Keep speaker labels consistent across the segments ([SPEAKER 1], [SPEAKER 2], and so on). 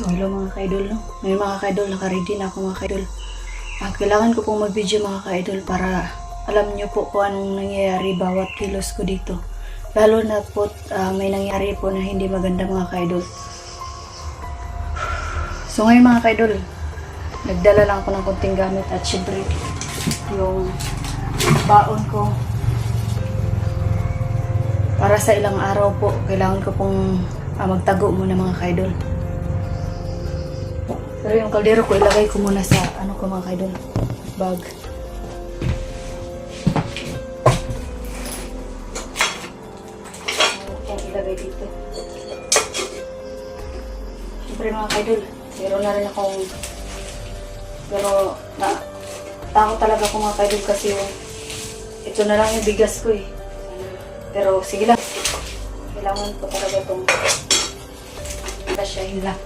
[SPEAKER 1] So hello mga ka-idol, no? Ngayon mga ka-idol, naka-ready na ako mga ka-idol. Kailangan ko pong mag-video mga ka-idol para alam nyo po kung anong nangyayari bawat kilos ko dito. Lalo na po may nangyari po na hindi maganda mga ka-idol. So ngayon mga ka-idol, nagdala lang ako ng konting gamit at syempre yung baon ko. Para sa ilang araw po, kailangan ko pong magtago muna mga ka-idol. Pero yung kaldero ko, ilagay ko muna sa ano ko mga ka-idol, bag. Yan ilagay dito. Siyempre mga ka-idol, meron na rin akong, pero takot talaga ako mga ka-idol kasi ito na lang yung bigas ko eh. Pero sige lang, kailangan ko talaga itong kasyahin lang.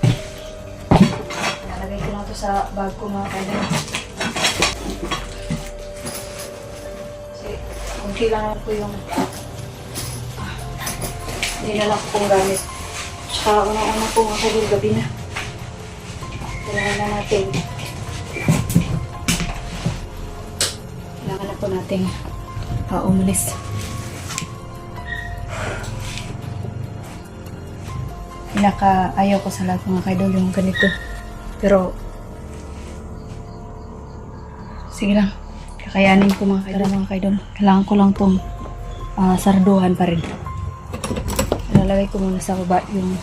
[SPEAKER 1] Nalagay ko lang ito sa bag ko mga ka-idol. Kasi kunti lang ako yung dinala ko pong gamit. Tsaka unang-una po mga ka-idol, gabi na. Kailangan na natin umalis. Pinaka-ayaw ko sa lahat mga ka-idol yung ganito. Pero sige lang, kakayanin ko mga ka-idol. Kailangan ko lang itong sarduhan pa rin. Nalalagay ko muna sa baba yung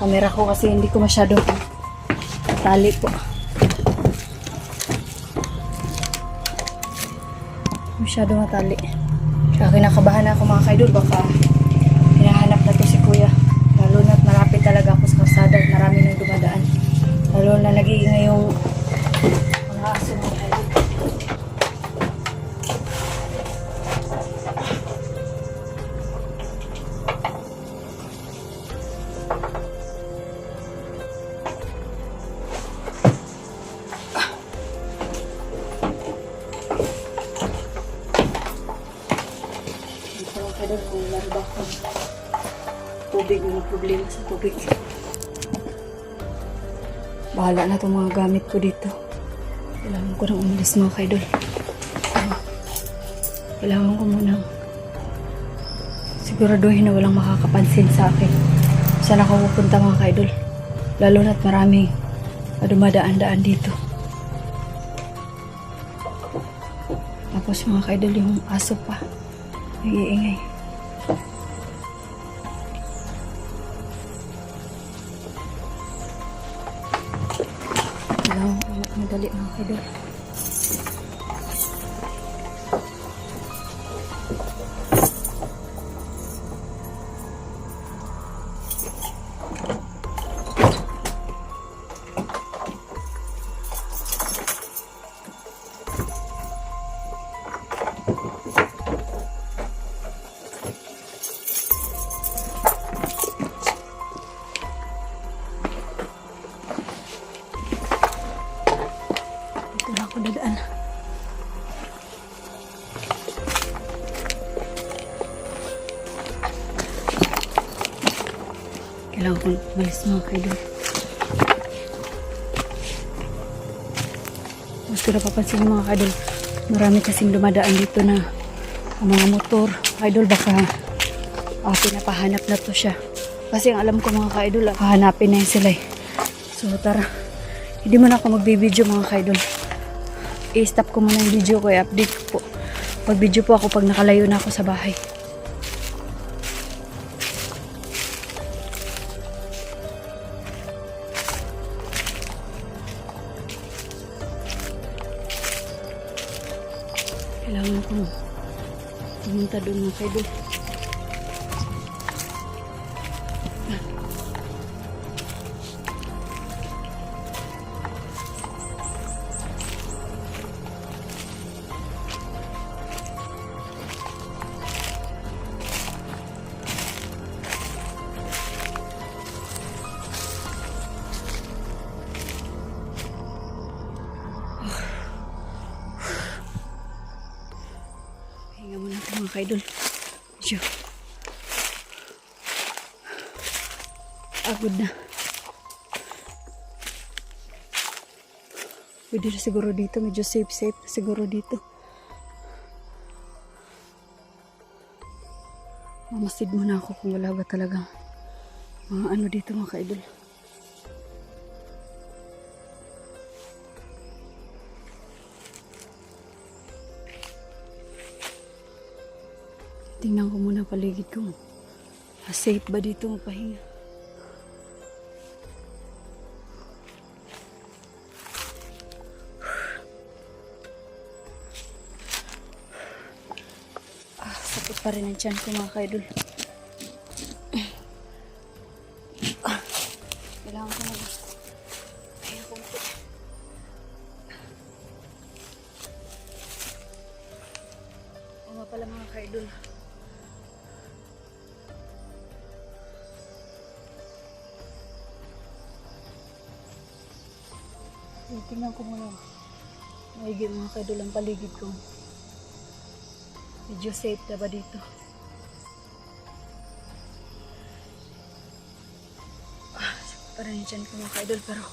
[SPEAKER 1] camera ko kasi hindi ko masyado tali po. Masyado matali. Kaya kinakabahan ako mga ka-idol, baka hinahanap na to si kuya. Lalo na't marapit talaga ako sa kalsada at marami nang dumadaan. Lalo na nag-iingay yung mga aso mga ka-idol. Kung larba ko tubig, may problema sa tubig. Bahala na itong mga gamit ko dito. Kailangan ko nang umalis mga ka-idol. Kailangan ko munang siguraduhin na walang makakapansin sa akin. Saan ako pupunta mga ka-idol? Lalo na't maraming dumadaan-daan dito. Tapos mga ka-idol, yung aso pa nag-iingay. Madali mga ka-idol. Dadaan. Kailangan ko malis mga ka-idol. Mas ko napapansin mga ka-idol, marami kasing dumadaan dito na mga motor. Ka-idol, baka pinapahanap na to siya. Kasi ang alam ko mga ka-idol, hahanapin na yun sila eh. So tara, hindi mo na ako magbibideo mga ka-idol. I-stop ko muna yung video ko, i-update ko po. Mag-video po ako pag nakalayo na ako sa bahay. Kailangan ko pumunta doon mga ka-idol. Mga ka-idol, agod na. Pwede na siguro dito. Medyo safe na siguro dito. Mamasid muna ako kung wala ba talagang mga ano dito mga ka-idol. Tingnan ko muna paligid ko. Safe ba dito mapahinga? Sakit pa rin ang tiyan ko mga ka-idol. Kailangan ko na. Ayun konti. O nga pala mga ka-idol. Tingnan ko muna. Maigi mga ka-idol ang paligid ko. Medyo safe na ba dito? Parang dyan ko mga ka-idol pero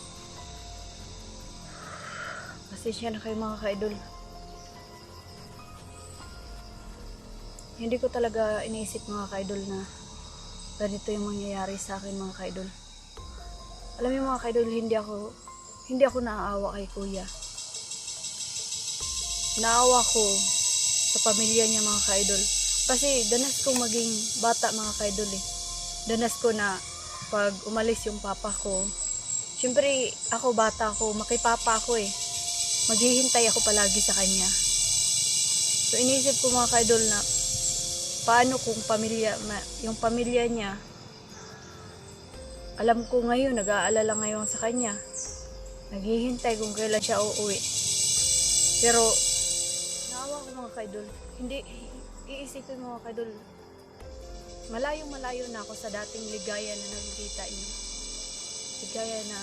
[SPEAKER 1] pasensya na kayo mga ka-idol. Hindi ko talaga iniisip mga ka-idol na ganito yung mangyayari sa akin mga ka-idol. Alam niyo mga ka-idol, hindi ako naaawa kay kuya. Naawa ko sa pamilya niya mga ka-idol. Kasi danas kong maging bata mga ka-idol eh. Danas ko na pag umalis yung papa ko, syempre ako bata ako, makipapa ako eh. Maghihintay ako palagi sa kanya. So inisip ko mga ka-idol na paano kung yung pamilya niya, alam ko ngayon, nag-aalala ngayon sa kanya. Naghihintay kung kailan siya uuwi. Pero naawa ko mga ka-idol. Hindi, iisipin mo mga ka-idol, malayong-malayo na ako sa dating ligaya na nakikita niyo. Ligaya na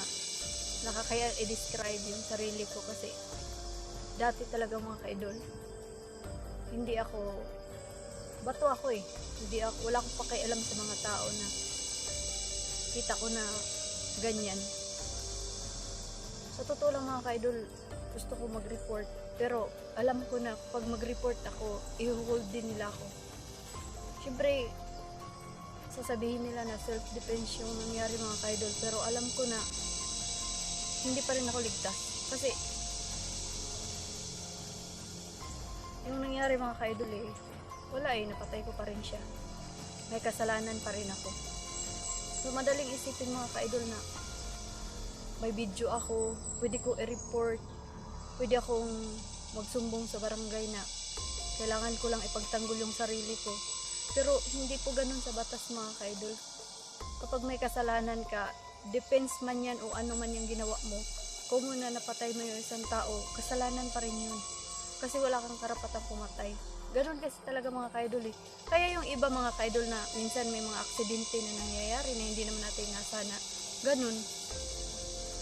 [SPEAKER 1] nakakaya i-describe yung sarili ko kasi dati talaga mga ka-idol, hindi ako, bato ako eh. Wala akong pakialam sa mga tao na kita ko na ganyan. Sa totoo lang mga ka-idol, gusto ko mag-report. Pero alam ko na pag mag-report ako, i-hold din nila ako. Siyempre, sasabihin nila na self-defense yung nangyari mga ka-idol. Pero alam ko na hindi pa rin ako ligtas. Kasi yung nangyari mga ka-idol eh, wala eh, napatay ko pa rin siya. May kasalanan pa rin ako. So madaling isipin mga ka-idol na may video ako, pwede ko i-report, pwede akong magsumbong sa barangay na kailangan ko lang ipagtanggol yung sarili ko. Pero hindi po ganun sa batas mga ka-idol. Kapag may kasalanan ka, defense man yan o ano man yung ginawa mo, kung muna napatay mo yung isang tao, kasalanan pa rin yun. Kasi wala kang karapatang pumatay. Ganun kasi talaga mga ka-idol eh. Kaya yung iba mga ka-idol na minsan may mga aksidente na nangyayari na hindi naman natin nasana. Ganun.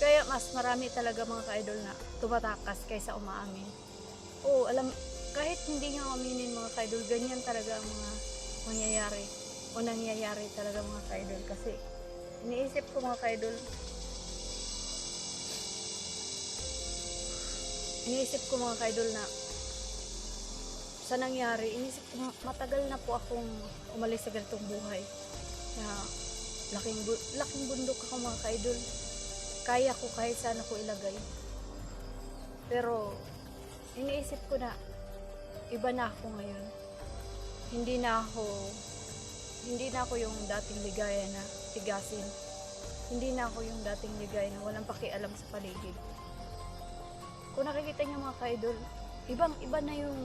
[SPEAKER 1] Kaya mas marami talaga mga ka-idol na tumatakas kaysa umaamin. Oo, kahit hindi nyo aminin mga ka-idol, ganyan talaga ang mga mangyayari o nangyayari talaga mga ka-idol. Kasi iniisip ko mga ka-idol, na sa nangyari, inisip ko matagal na po akong umalis sa ganitong buhay. Na laking bundok ako mga ka-idol. Kaya ko kahit sana ko ilagay. Pero iniisip ko na iba na ako ngayon. Hindi na ako yung dating ligaya na tigasin. Hindi na ako yung dating ligaya na walang pakialam sa paligid. Kung nakikita niyo mga ka-idol, ibang-iba na yung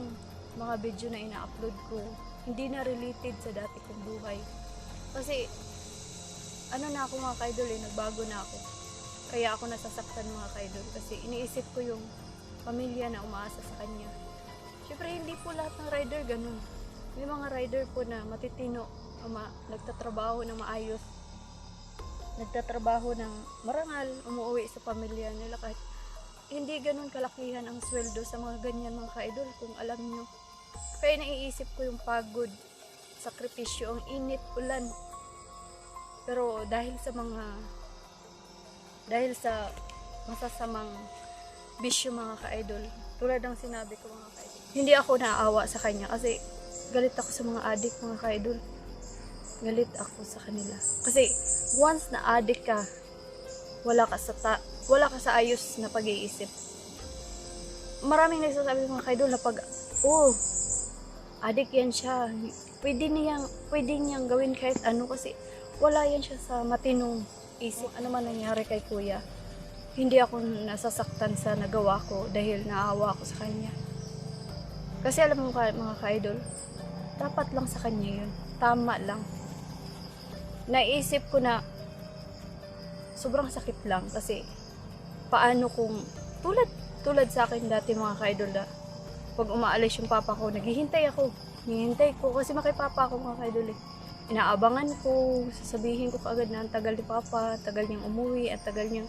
[SPEAKER 1] mga video na ina-upload ko. Hindi na related sa dati kong buhay. Kasi ano na ako mga ka-idol eh, nagbago na ako. Kaya ako nasasaktan mga ka-idol kasi iniisip ko yung pamilya na umaasa sa kanya. Siyempre hindi po lahat ng rider ganun. May mga rider po na matitino, nagtatrabaho na maayos, nagtatrabaho ng marangal, umuwi sa pamilya nila kahit hindi ganun kalakihan ang sweldo sa mga ganyan mga ka-idol kung alam nyo. Kaya naiisip ko yung pagod, sakripisyo, ang init, ulan. Pero dahil sa masasamang bisyo mga ka-idol. Tulad ng sinabi ko mga ka-idol. Hindi ako naaawa sa kanya kasi galit ako sa mga addict mga ka-idol. Galit ako sa kanila. Kasi once na addict ka, wala ka sa ayos na pag-iisip. Maraming nagsasabi mga ka-idol na pag addict yan siya. Pwede niyang gawin kahit ano kasi wala yan siya sa matinong isip. Ano man nangyari kay kuya, hindi ako nasasaktan sa nagawa ko dahil naawa ako sa kanya. Kasi alam mo mga ka-idol, dapat lang sa kanya yun. Tama lang. Naisip ko na sobrang sakit lang kasi paano kung tulad sa akin dati mga ka-idol na pag umaalis yung papa ko, naghihintay ko kasi makipapa ako mga ka-idol eh. Inaabangan ko, sasabihin ko kaagad na ang tagal ni papa, tagal niyang umuwi, at tagal niyang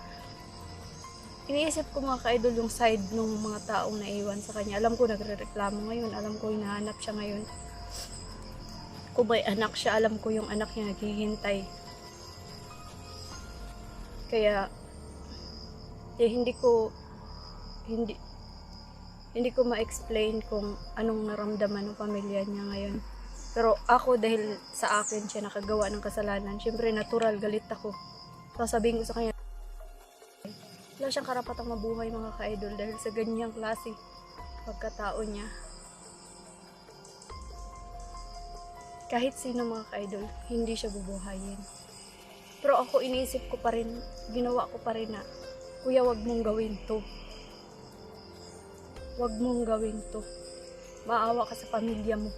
[SPEAKER 1] iniisip ko mga ka-idol yung side ng mga taong naiwan sa kanya. Alam ko nagrereklamo ngayon, alam ko hinahanap siya ngayon. Kung may anak siya, alam ko yung anak niya naghihintay. Kaya hindi ko ma-explain kung anong naramdaman ng pamilya niya ngayon. Pero ako dahil sa akin siya nakagawa ng kasalanan, syempre natural galit ako. Sasabihin ko sa kanya, wala siyang karapatang mabuhay mga ka-idol dahil sa ganyang klase pagkatao niya. Kahit sino mga ka-idol, hindi siya bubuhayin. Pero ako iniisip ko pa rin, ginawa ko pa rin na, kuya wag mong gawin to. Wag mong gawin to. Maawa ka sa pamilya mo.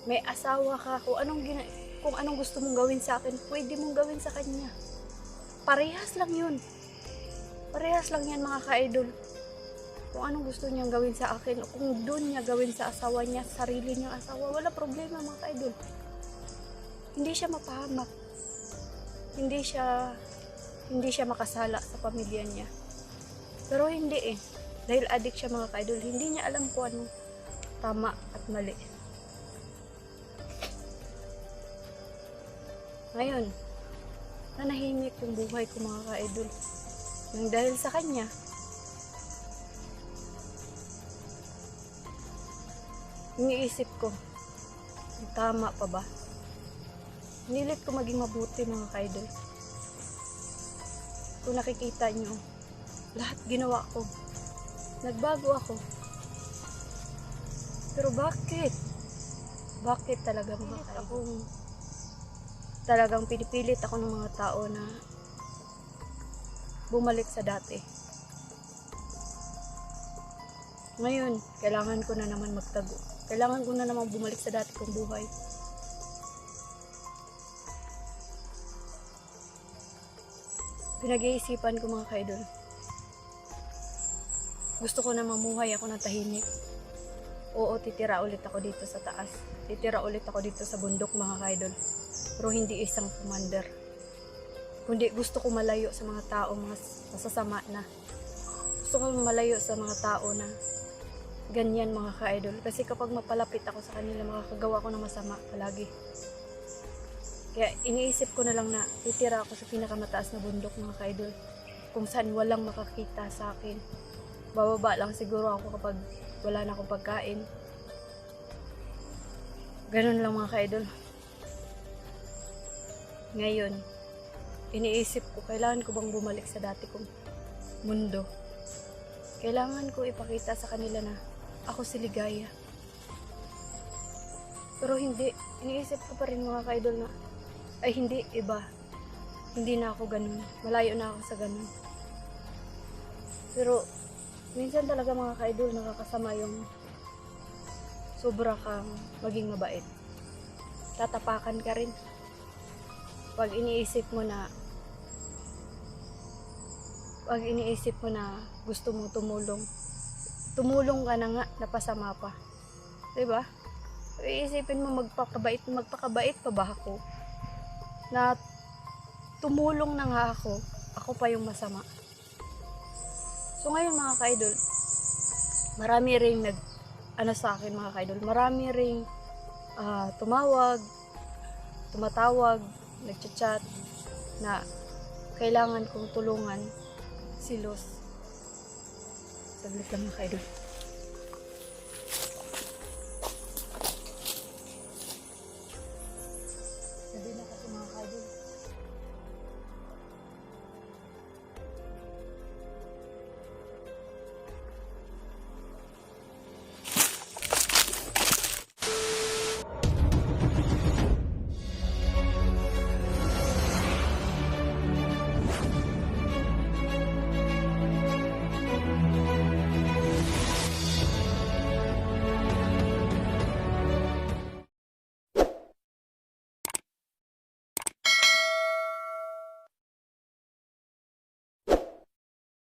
[SPEAKER 1] May asawa ka, kung anong gusto mong gawin sa akin, pwede mong gawin sa kanya. Parehas lang yun. Parehas lang yan mga ka-idol. Kung anong gusto niyang gawin sa akin, o kung doon niya gawin sa asawa niya, sarili niyang asawa, wala problema mga ka-idol. Hindi siya mapahamak. Hindi siya makasala sa pamilya niya. Pero hindi eh. Dahil addict siya mga ka-idol, hindi niya alam kung anong tama at mali. Ngayon, nanahimik yung buhay ko mga ka-idol. Nang dahil sa kanya, iniisip ko, tama pa ba? Nilit ko maging mabuti mga ka-idol. Kung nakikita nyo, lahat ginawa ko. Nagbago ako. Pero bakit? Bakit talaga mga ka-idol? Talagang pinipilit ako ng mga tao na bumalik sa dati. Ngayon, kailangan ko na naman magtago. Kailangan ko na naman bumalik sa dati kong buhay. Pinag-iisipan ko mga ka-idol. Gusto ko na mamuhay ako ng tahimik. Oo, titira ulit ako dito sa taas. Titira ulit ako dito sa bundok mga ka-idol. Pero hindi isang commander. Kundi gusto ko malayo sa mga tao, mga masasama na. Gusto ko malayo sa mga tao na ganyan mga ka-idol. Kasi kapag mapalapit ako sa kanila, makakagawa ko ng masama palagi. Kaya iniisip ko na lang na titira ako sa pinakamataas na bundok mga ka-idol. Kung saan walang makakita sa akin. Bababa lang siguro ako kapag wala na akong pagkain. Ganun lang mga ka-idol. Ngayon, iniisip ko, kailangan ko bang bumalik sa dati kong mundo? Kailangan ko ipakita sa kanila na ako si Ligaya. Pero hindi, iniisip ko pa rin mga ka-idol na, ay hindi, iba. Hindi na ako ganun. Malayo na ako sa ganun. Pero, minsan talaga mga ka-idol, nakakasama yung sobra kang maging mabait. Tatapakan ka rin. Pag iniisip mo na gusto mong tumulong ka na nga, napasama pa. Diba? Iisipin mo magpakabait pa ba ako? Na tumulong na nga ako pa yung masama. So ngayon mga ka-idol, marami ring sa akin mga ka-idol, marami ring tumatawag, nagchat-chat na kailangan kong tulungan si Luz. Saglit lang mga ka-idol.